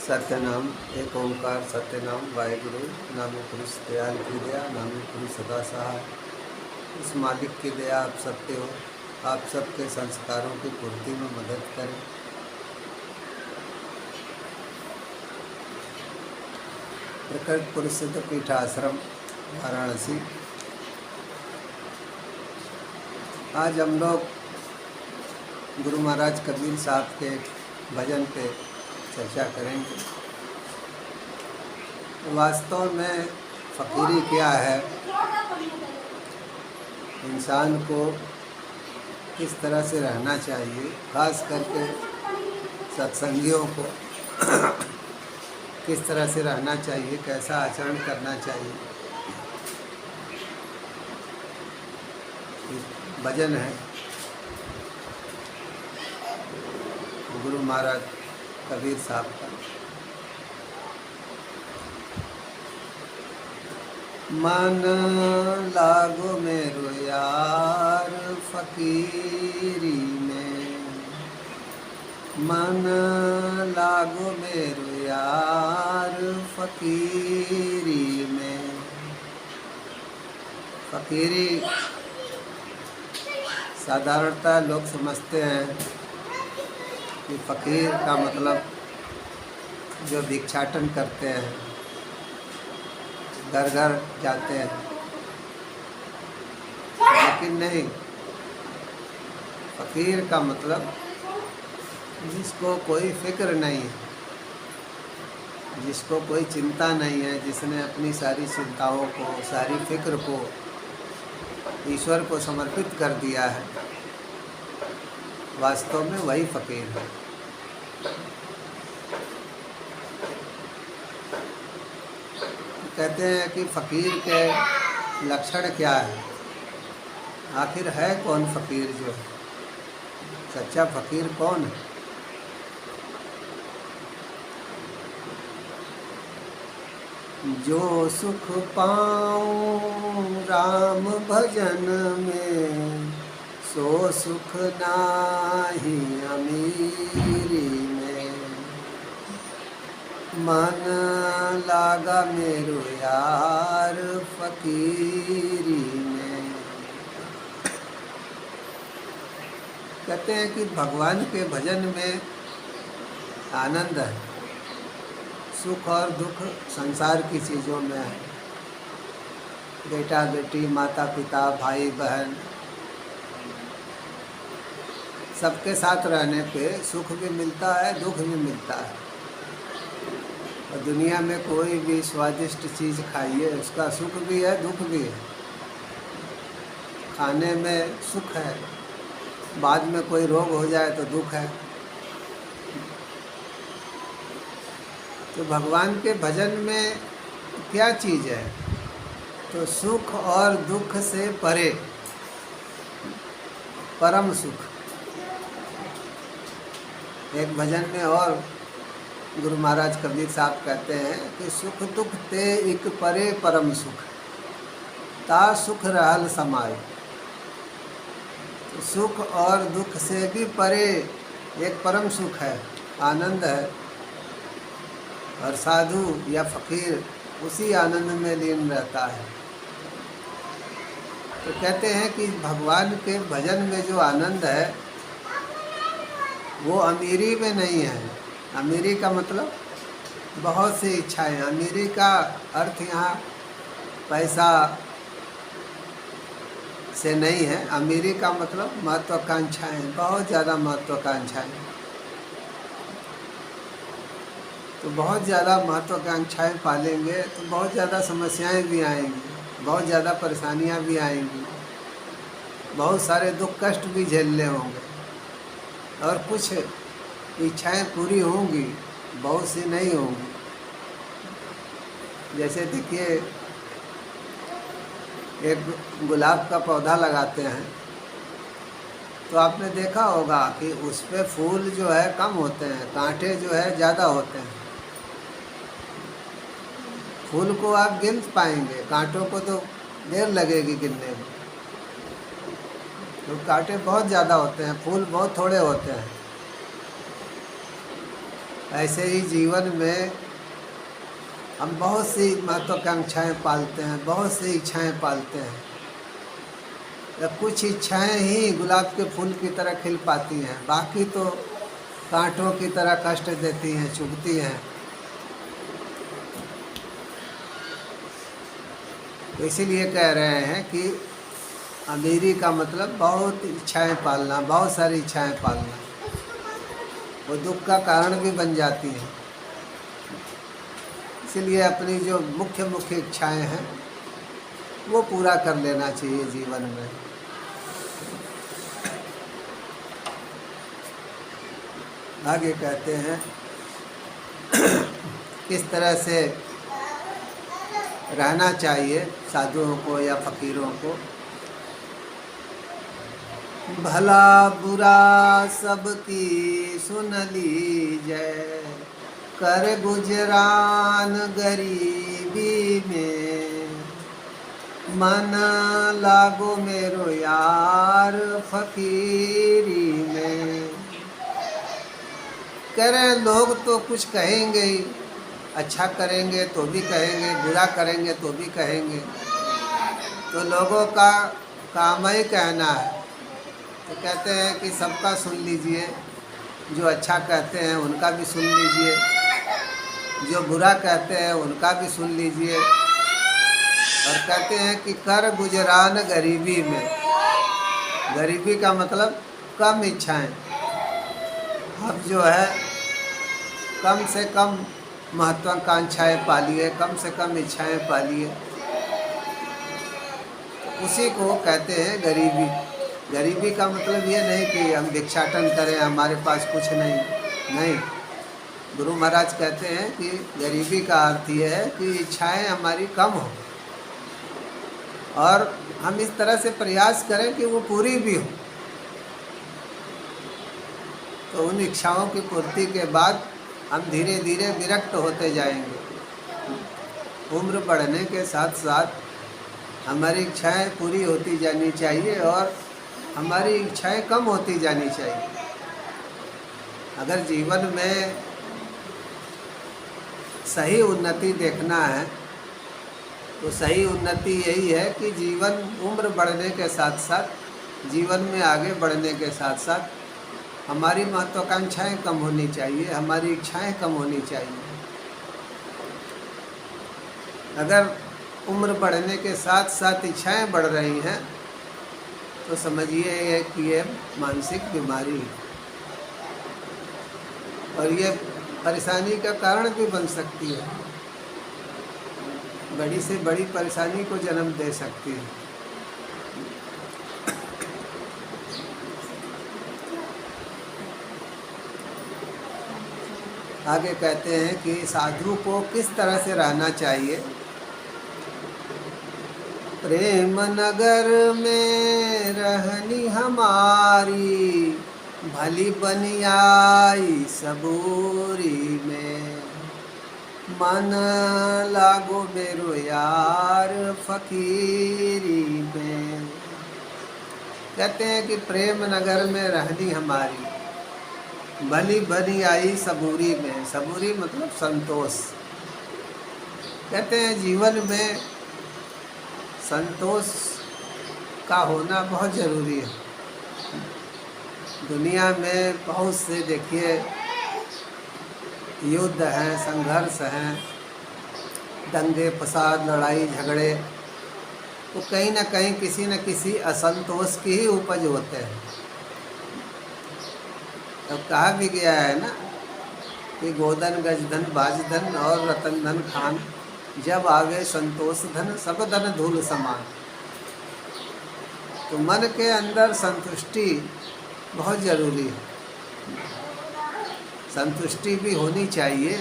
सत्यनाम एक ओंकार सत्यनाम वाहेगुरु। नामी पुरुष दयाल की दया, नामी पुरुष सदा सहाय। उस मालिक की दया आप सब पे हो, आप सबके संस्कारों की पूर्ति में मदद करें। प्रकृत पुरुष सिद्ध पीठाश्रम वाराणसी। आज हम लोग गुरु महाराज कबीर साहब के भजन पे चर्चा करेंगे। वास्तव में फ़कीरी क्या है, इंसान को किस तरह से रहना चाहिए, खास करके सत्संगियों को किस तरह से रहना चाहिए, कैसा आचरण करना चाहिए, भजन है गुरु महाराज कबीर साहब का। मन लागो मेरो यार फ़कीरी में, मन लागो मेरो यार फ़कीरी में। फ़कीरी साधारणतः लोग समझते हैं कि फ़कीर का मतलब जो भिक्षाटन करते हैं, घर घर जाते हैं, लेकिन नहीं। फ़कीर का मतलब जिसको कोई फ़िक्र नहीं है, जिसको कोई चिंता नहीं है, जिसने अपनी सारी चिंताओं को, सारी फ़िक्र को ईश्वर को समर्पित कर दिया है, वास्तव में वही फ़कीर है। कहते हैं कि फ़कीर के लक्षण क्या है, आखिर है कौन फ़कीर, जो सच्चा फ़कीर कौन है। जो सुख पाऊं राम भजन में, सो सुख नाही अमीरी में। मन लागा मेरो यार फ़कीरी में। कहते हैं कि भगवान के भजन में आनंद है, सुख और दुख संसार की चीज़ों में है। बेटा बेटी, माता पिता, भाई बहन, सबके साथ रहने पे सुख भी मिलता है, दुख भी मिलता है। और दुनिया में कोई भी स्वादिष्ट चीज़ खाइए, उसका सुख भी है, दुख भी है। खाने में सुख है, बाद में कोई रोग हो जाए तो दुख है। तो भगवान के भजन में क्या चीज़ है, तो सुख और दुख से परे परम सुख। एक भजन में और गुरु महाराज कबीर साहब कहते हैं कि सुख दुख ते एक परे परम सुख, ता सुख रहल समाय। तो सुख और दुख से भी परे एक परम सुख है, आनंद है। और साधु या फ़कीर उसी आनंद में लीन रहता है। तो कहते हैं कि भगवान के भजन में जो आनंद है वो अमीरी में नहीं है। अमीरी का मतलब बहुत सी इच्छाएं। अमीरी का अर्थ यहाँ पैसा से नहीं है। अमीरी का मतलब महत्वाकांक्षाएं, बहुत ज़्यादा महत्वाकांक्षाएं। तो बहुत ज़्यादा महत्वाकांक्षाएं पालेंगे तो बहुत ज़्यादा समस्याएं भी आएंगी, बहुत ज़्यादा परेशानियां भी आएंगी, बहुत सारे दुख कष्ट भी झेलने होंगे। और कुछ इच्छाएं पूरी होंगी, बहुत सी नहीं होंगी। जैसे देखिए, एक गुलाब का पौधा लगाते हैं तो आपने देखा होगा कि उस पे फूल जो है कम होते हैं, कांटे जो है ज़्यादा होते हैं। फूल को आप गिन पाएंगे, कांटों को तो देर लगेगी गिनने में। तो कांटे बहुत ज़्यादा होते हैं, फूल बहुत थोड़े होते हैं। ऐसे ही जीवन में हम बहुत सी महत्वाकांक्षाएं पालते हैं, बहुत सी इच्छाएं पालते हैं। या कुछ इच्छाएं ही गुलाब के फूल की तरह खिल पाती हैं, बाकी तो कांटों की तरह कष्ट देती हैं, चुभती हैं। तो इसीलिए कह रहे हैं कि अमीरी का मतलब बहुत इच्छाएं पालना, बहुत सारी इच्छाएं पालना। वो दुख का कारण भी बन जाती हैं। इसलिए अपनी जो मुख्य मुख्य इच्छाएं हैं वो पूरा कर लेना चाहिए जीवन में। आगे कहते हैं किस तरह से रहना चाहिए साधुओं को या फकीरों को। भला बुरा सबकी सुन लीजय, कर गुजरान गरीबी में, मन लागो मेरो यार फकीरी में। कह रहे हैं लोग तो कुछ कहेंगे ही, अच्छा करेंगे तो भी कहेंगे, बुरा करेंगे तो भी कहेंगे। तो लोगों का काम ही कहना है। तो कहते हैं कि सबका सुन लीजिए, जो अच्छा कहते हैं उनका भी सुन लीजिए, जो बुरा कहते हैं उनका भी सुन लीजिए। और कहते हैं कि कर गुजरान गरीबी में। गरीबी का मतलब कम इच्छाएं। अब जो है कम से कम महत्वाकांक्षाएं पालिए, कम से कम इच्छाएं पालिए। तो उसी को कहते हैं गरीबी। गरीबी का मतलब ये नहीं कि हम भिक्षाटन करें, हमारे पास कुछ नहीं। गुरु महाराज कहते हैं कि गरीबी का अर्थ ये है कि इच्छाएं हमारी कम हो और हम इस तरह से प्रयास करें कि वो पूरी भी हो। तो उन इच्छाओं की पूर्ति के बाद हम धीरे धीरे विरक्त होते जाएंगे। उम्र बढ़ने के साथ साथ हमारी इच्छाएं पूरी होती जानी चाहिए और हमारी इच्छाएं कम होती जानी चाहिए। अगर जीवन में सही उन्नति देखना है तो सही उन्नति यही है कि जीवन उम्र बढ़ने के साथ साथ, जीवन में आगे बढ़ने के साथ साथ हमारी महत्वाकांक्षाएं कम होनी चाहिए, हमारी इच्छाएं कम होनी चाहिए। अगर उम्र बढ़ने के साथ साथ इच्छाएं बढ़ रही हैं तो समझिए कि ये मानसिक बीमारी है और ये परेशानी का कारण भी बन सकती है, बड़ी से बड़ी परेशानी को जन्म दे सकती है। आगे कहते हैं कि साधु को किस तरह से रहना चाहिए। प्रेम नगर में रहनी हमारी, भली बनी आई सबूरी में, मन लागो मेरो यार फकीरी में। कहते हैं कि प्रेम नगर में रहनी हमारी, भली बनी आई सबूरी में। सबूरी मतलब संतोष। कहते हैं जीवन में संतोष का होना बहुत ज़रूरी है। दुनिया में बहुत से देखिए युद्ध हैं, संघर्ष हैं, दंगे फसाद, लड़ाई झगड़े, तो कहीं ना कहीं किसी न किसी असंतोष की ही उपज होते हैं। अब कहा भी गया है ना कि गोधन गजधन बाजधन और रतन धन खान, जब आवे संतोष धन सब धन धूल समान। तो मन के अंदर संतुष्टि बहुत ज़रूरी है। संतुष्टि भी होनी चाहिए।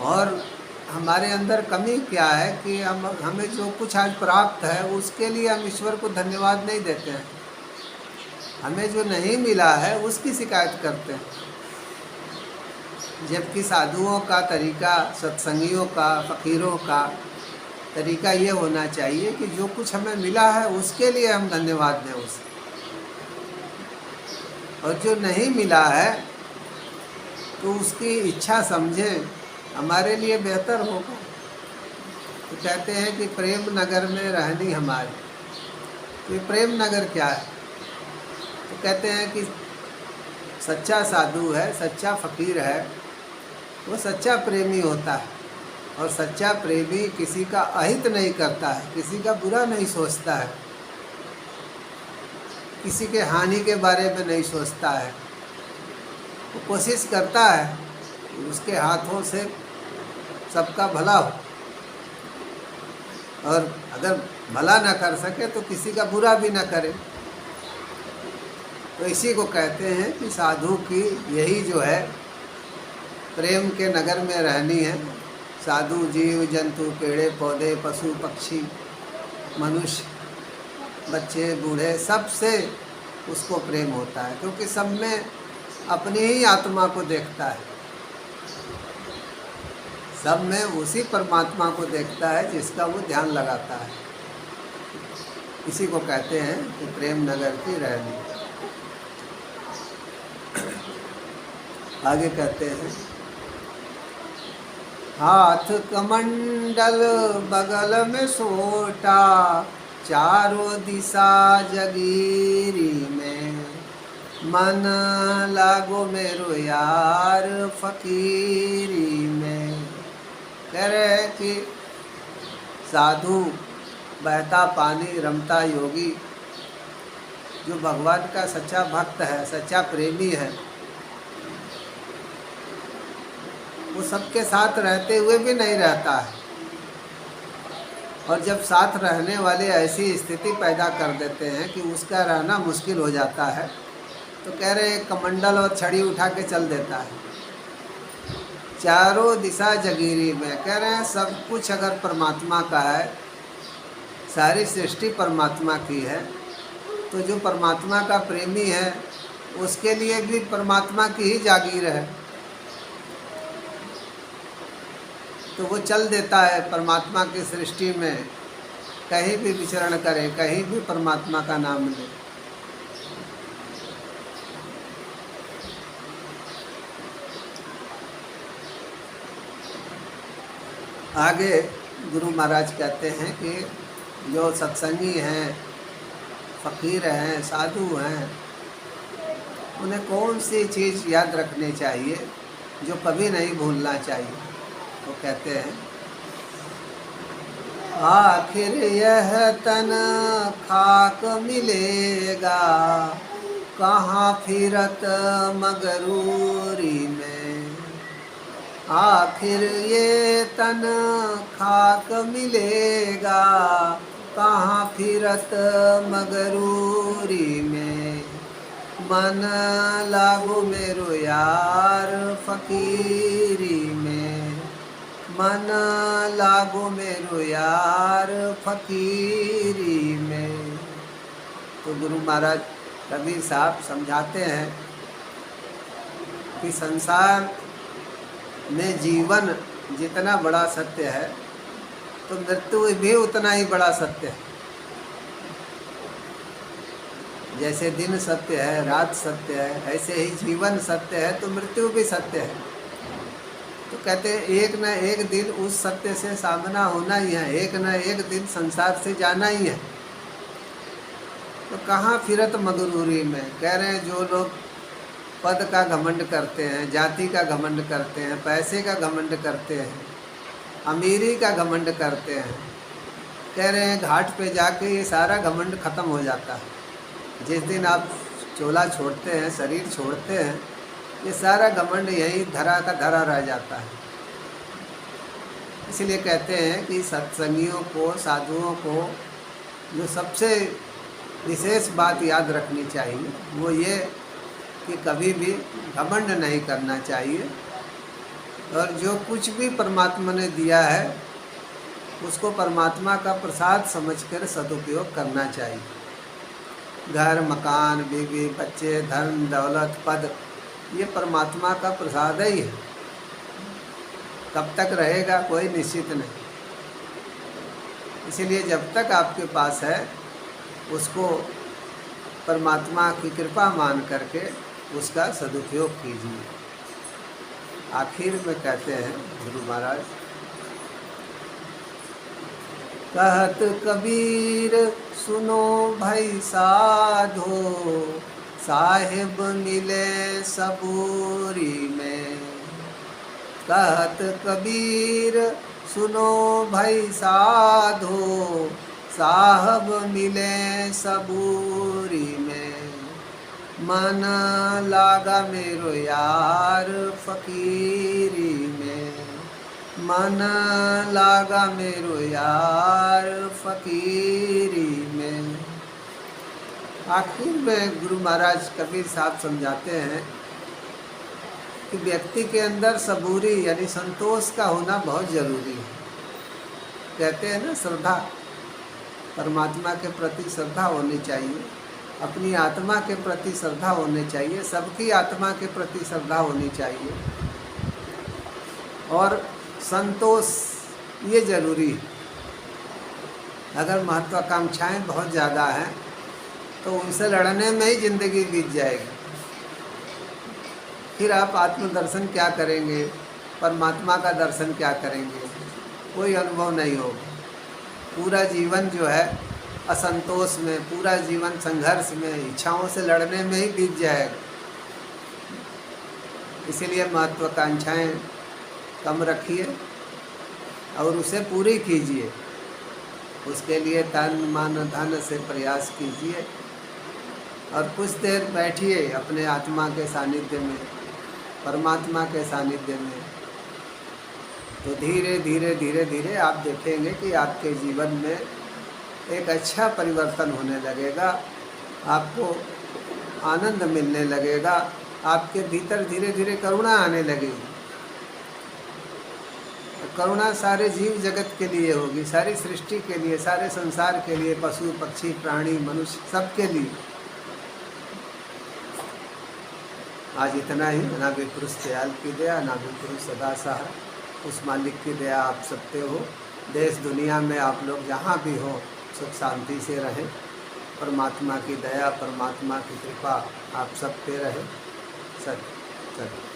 और हमारे अंदर कमी क्या है कि हमें जो कुछ आज प्राप्त है उसके लिए हम ईश्वर को धन्यवाद नहीं देते हैं। हमें जो नहीं मिला है उसकी शिकायत करते हैं। जबकि साधुओं का तरीका, सत्संगियों का, फकीरों का तरीका ये होना चाहिए कि जो कुछ हमें मिला है उसके लिए हम धन्यवाद दें उसे, और जो नहीं मिला है तो उसकी इच्छा समझें, हमारे लिए बेहतर होगा। तो कहते हैं कि प्रेम नगर में रहनी हमारी। तो ये प्रेम नगर क्या है? तो कहते हैं कि सच्चा साधु है, सच्चा फकीर है, वो सच्चा प्रेमी होता है। और सच्चा प्रेमी किसी का अहित नहीं करता है, किसी का बुरा नहीं सोचता है, किसी के हानि के बारे में नहीं सोचता है। वो कोशिश करता है कि उसके हाथों से सबका भला हो, और अगर भला ना कर सके तो किसी का बुरा भी ना करे। तो इसी को कहते हैं कि साधु की यही जो है प्रेम के नगर में रहनी है। साधु जीव जंतु, पेड़े पौधे, पशु पक्षी, मनुष्य, बच्चे बूढ़े, सबसे उसको प्रेम होता है, क्योंकि सब में अपनी ही आत्मा को देखता है। सब में उसी परमात्मा को देखता है जिसका वो ध्यान लगाता है। इसी को कहते हैं कि प्रेम नगर की रहनी। आगे कहते हैं, हाथ कमंडल बगल में सोटा, चारों दिशा जगीरी में, मन लागो मेरो यार फकीरी में। कह रहे हैं कि साधु, बहता पानी, रमता योगी, जो भगवान का सच्चा भक्त है, सच्चा प्रेमी है, वो सबके साथ रहते हुए भी नहीं रहता है। और जब साथ रहने वाले ऐसी स्थिति पैदा कर देते हैं कि उसका रहना मुश्किल हो जाता है, तो कह रहे हैं कमंडल और छड़ी उठा के चल देता है। चारों दिशा जगीरी में, कह रहे हैं सब कुछ अगर परमात्मा का है, सारी सृष्टि परमात्मा की है, तो जो परमात्मा का प्रेमी है उसके लिए भी परमात्मा की ही जागीर है। तो वो चल देता है परमात्मा की सृष्टि में, कहीं भी विचरण करे, कहीं भी परमात्मा का नाम ले। आगे गुरु महाराज कहते हैं कि जो सत्संगी हैं, फकीर हैं, साधु हैं, उन्हें कौन सी चीज़ याद रखनी चाहिए जो कभी नहीं भूलना चाहिए। वो कहते हैं, आखिर यह तन खाक मिलेगा, कहाँ फिरत मगरूरी में। आखिर ये तन खाक मिलेगा, कहाँ फिरत मगरूरी में। मन लागो मेरो यार फकीरी में, मन लागो मेरो यार फकीरी में। तो गुरु महाराज कबीर साहब समझाते हैं कि संसार में जीवन जितना बड़ा सत्य है, तो मृत्यु भी उतना ही बड़ा सत्य है। जैसे दिन सत्य है, रात सत्य है, ऐसे ही जीवन सत्य है, तो मृत्यु भी सत्य है। तो कहते हैं एक न एक दिन उस सत्य से सामना होना ही है, एक न एक दिन संसार से जाना ही है। तो कहाँ फिरत मगरूरी में, कह रहे हैं जो लोग पद का घमंड करते हैं, जाति का घमंड करते हैं, पैसे का घमंड करते हैं, अमीरी का घमंड करते हैं, कह रहे हैं घाट पे जाके ये सारा घमंड ख़त्म हो जाता है। जिस दिन आप चोला छोड़ते हैं, शरीर छोड़ते हैं, ये सारा घमंड यही धरा का धरा रह जाता है। इसलिए कहते हैं कि सत्संगियों को, साधुओं को जो सबसे विशेष बात याद रखनी चाहिए वो ये कि कभी भी घमंड नहीं करना चाहिए, और जो कुछ भी परमात्मा ने दिया है उसको परमात्मा का प्रसाद समझकर सदुपयोग करना चाहिए। घर, मकान, बीवी, बच्चे, धन, दौलत, पद, ये परमात्मा का प्रसाद ही है। कब तक रहेगा कोई निश्चित नहीं। इसीलिए जब तक आपके पास है उसको परमात्मा की कृपा मान करके उसका सदुपयोग कीजिए। आखिर में कहते हैं गुरु महाराज, कहत कबीर सुनो भाई साधो, साहिब मिले सबूरी में। कहत कबीर सुनो भाई साधो, साहब मिले सबूरी में। मन लागा मेरो यार फकीरी में, मन लागा मेरो यार फकीरी में। आखिर में गुरु महाराज कबीर साहब समझाते हैं कि व्यक्ति के अंदर सबूरी यानी संतोष का होना बहुत ज़रूरी है। कहते हैं ना, श्रद्धा, परमात्मा के प्रति श्रद्धा होनी चाहिए, अपनी आत्मा के प्रति श्रद्धा होनी चाहिए, सबकी आत्मा के प्रति श्रद्धा होनी चाहिए, और संतोष ये ज़रूरी है। अगर महत्वाकांक्षाएं बहुत ज़्यादा हैं तो उनसे लड़ने में ही ज़िंदगी बीत जाएगी। फिर आप आत्मदर्शन क्या करेंगे, परमात्मा का दर्शन क्या करेंगे, कोई अनुभव नहीं होगा। पूरा जीवन जो है असंतोष में, पूरा जीवन संघर्ष में, इच्छाओं से लड़ने में ही बीत जाएगा। इसीलिए महत्वाकांक्षाएं कम रखिए और उसे पूरी कीजिए। उसके लिए तन मन धन से प्रयास कीजिए और कुछ देर बैठिए अपने आत्मा के सानिध्य में, परमात्मा के सानिध्य में। तो धीरे धीरे धीरे धीरे आप देखेंगे कि आपके जीवन में एक अच्छा परिवर्तन होने लगेगा, आपको आनंद मिलने लगेगा, आपके भीतर धीरे धीरे करुणा आने लगेगी। करुणा सारे जीव जगत के लिए होगी, सारी सृष्टि के लिए, सारे संसार के लिए, पशु पक्षी प्राणी मनुष्य सबके लिए। आज इतना ही। अनादि पुरुष दयाल की दया, अनादि पुरुष सदा सहाय, उस मालिक की दया आप सब पे हो। देश दुनिया में आप लोग जहाँ भी हो सुख शांति से रहें। परमात्मा की दया, परमात्मा की कृपा आप सब पे रहे। सत्य सत्य।